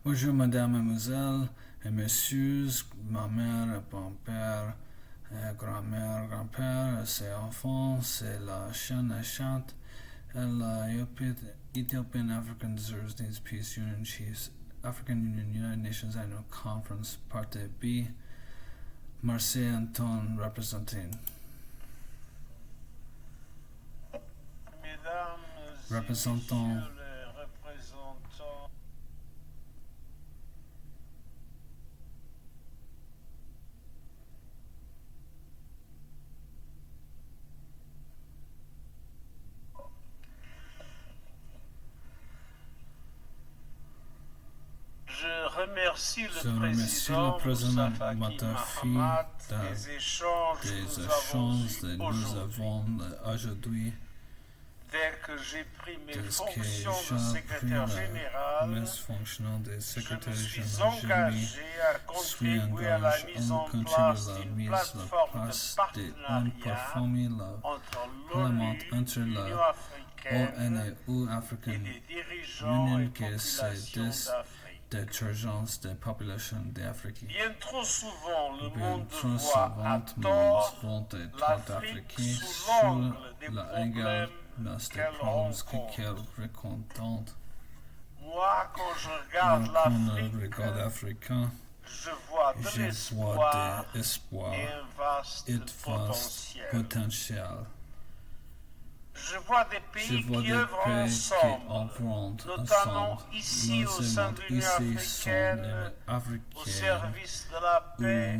Bonjour madame, mademoiselle et messieurs, ma mère, mon père, grand-mère, grand-père, ses enfants, c'est la chaîne et chante, et la Ethiopian African Deserves Needs Peace Union Chiefs, African Union United Nations Annual Conference, Parte B, Marseille Anton representing. Représentant. Je remercie le président Mahamat des échanges que nous avons aujourd'hui. Dès que j'ai pris mes fonctions de secrétaire général, je me suis engagé à contribuer à la mise en place d'une plateforme de partenariat entre l'ONU, l'Union africaine et les dirigeants et populations d'Afrique. Bien trop souvent, le monde voit à tort l'Afrique sous l'angle des problèmes qu'elle rencontre. Moi, quand je regarde l'Afrique, je vois de l'espoir et un vaste potentiel. Je vois des pays qui œuvrent ensemble, notamment ici au sein de l'Union africaine, au service de la paix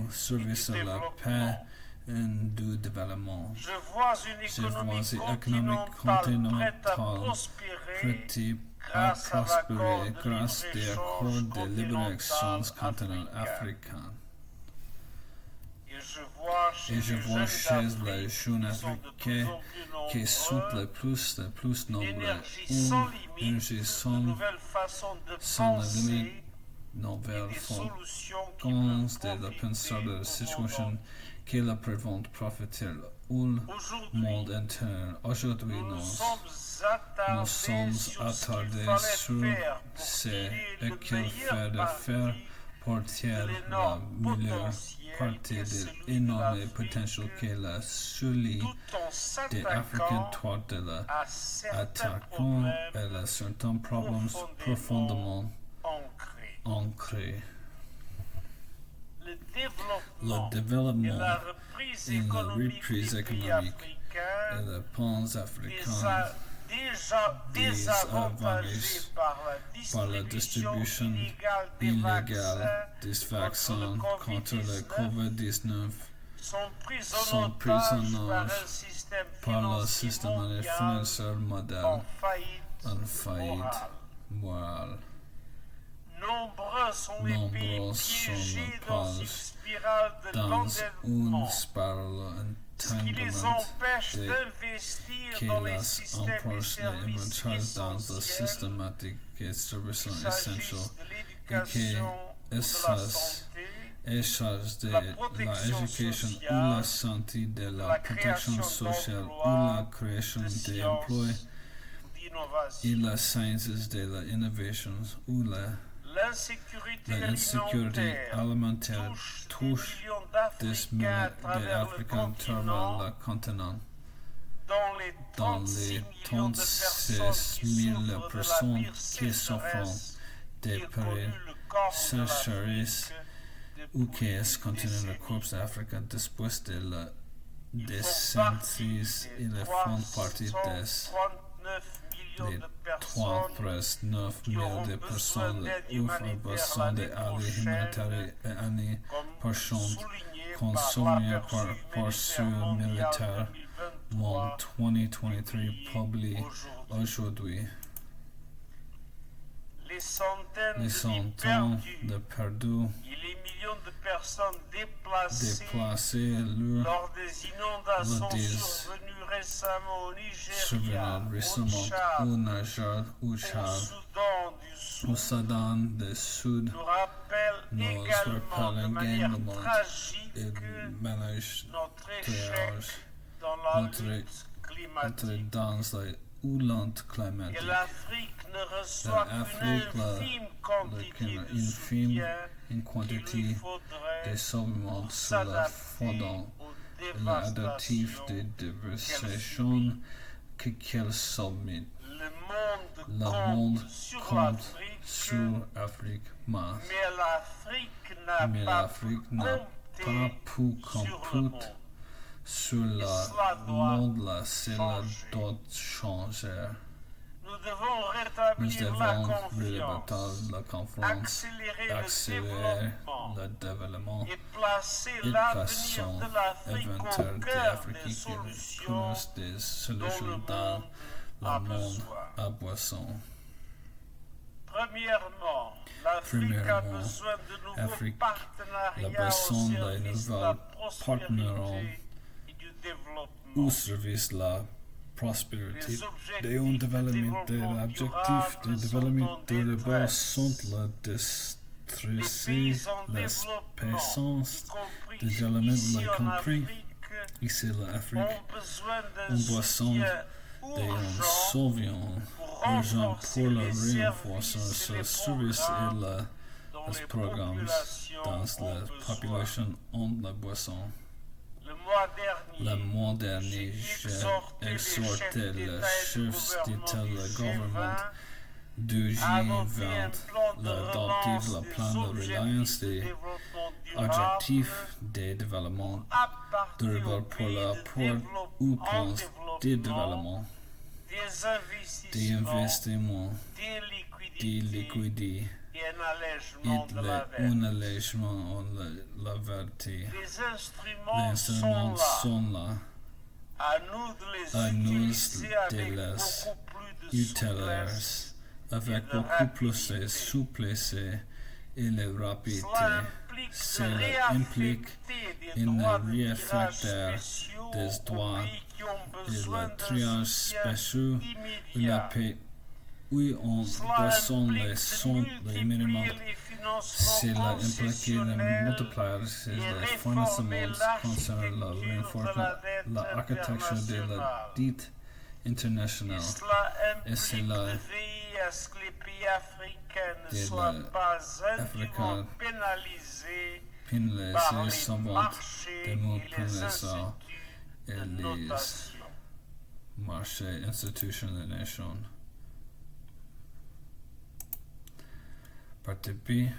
et du développement. Je vois une économie continentale prête à prospérer grâce à l'accord de libre-échange continental africain. Et je vois chez les jeunes africains qui sont le plus nombreux, une énergie sans limite, nouvelle façon de la penser de la situation qui la prévente profiter au monde entier. Aujourd'hui, nous sommes attardés sur ce qu'il fait de faire porter la meilleure partie de l'énorme potentiel que la celui des Africains doit de l'attaquant et à certains problèmes profondément ancrés. Le développement et la reprise économique et le pan-africain désavantagés par la distribution illégale des vaccins contre le COVID-19 sont pris en otage par le système financier moderne en faillite morale. Nombreux sont les pays piégés dans une spirale ce qui les empêche d'investir dans les systèmes et services essentiels. Il s'agisse de l'éducation ou de la santé, de la protection ou la santé, de la protection sociale ou la création d'emplois et la sciences de l'innovation ou l'insécurité alimentaire touche des millions d'Africains à travers le continent. Dans les 36 000 personnes qui souffrent des périls sécheresse ou qui continuent le cours d'Afrique després de la décennies et le font partie des 39 millions de personnes ouvrent besoin d'aide humanitaire et année prochaine consommée par ce militaire. Mon 2023 publié aujourd'hui. Les centaines de perdus et les millions de personnes déplacées lors des inondations survenues récemment au Nigeria, au Niger, au Tchad, au Soudan du Sud nous rappellent également de manière tragique notre échec dans la lutte climatique. climatique. L'Afrique ne reçoit qu'une infime quantité de soutien qu'il lui faudrait des sommes pour sur la s'adapter fondant aux l'adaptif dévastations de dévastation qu'elle subit. Le Le monde monde compte compte sur sur l'Afrique masse. mais l'Afrique n'a pas pu compter sur le monde là, cela doit changer. Nous devons Nous rétablir devons la confiance, accélérer le développement et placer et l'avenir de l'Afrique éventuel au de cœur l'Afrique des qui solutions connaissent des dont solutions le dans monde le a monde besoin. à boisson. Premièrement, l'Afrique a besoin de nouveaux partenariats au service de la prospérité et du développement. Au service de la prospérité Les et développement de objectifs de développement durable sont la Les destruction, pays en la développement, puissance y des compris éléments ici de en compris. Afrique, Ici l'Afrique, ont besoin d'un on besoin soutien d'un urgent soutien pour urgent renforcer pour le les renforcer services et ce les service et programmes dont les les programmes populations dans ont la besoin. population ont la boisson. Le mois dernier, j'ai j'ai exhorté le chef d'État et le gouvernement du à adopter G20 d'adopter le plan de reliance des objectifs de développement durable pour l'apport au plan de développement, des investissements, des liquidités et un allègement de la vérité. Les Les instruments instruments sont là. sont là. À nous de À les nous utiliser de avec les beaucoup plus de utiliser souplesse. avec de beaucoup plus de rapidité. souplesse et de rapidité. Cela Cela implique une réaffectation des droits et le triage spécial et la paix où on besoin les sons les minimums. Cela implique une multiplier les financements concernant le renforcement l'architecture de la dite internationale. Et cela à ce que les pays africains ne soient pas indûment pénalisés par les marchés et les instituts de notation. Marché, institution de nation. Partie B.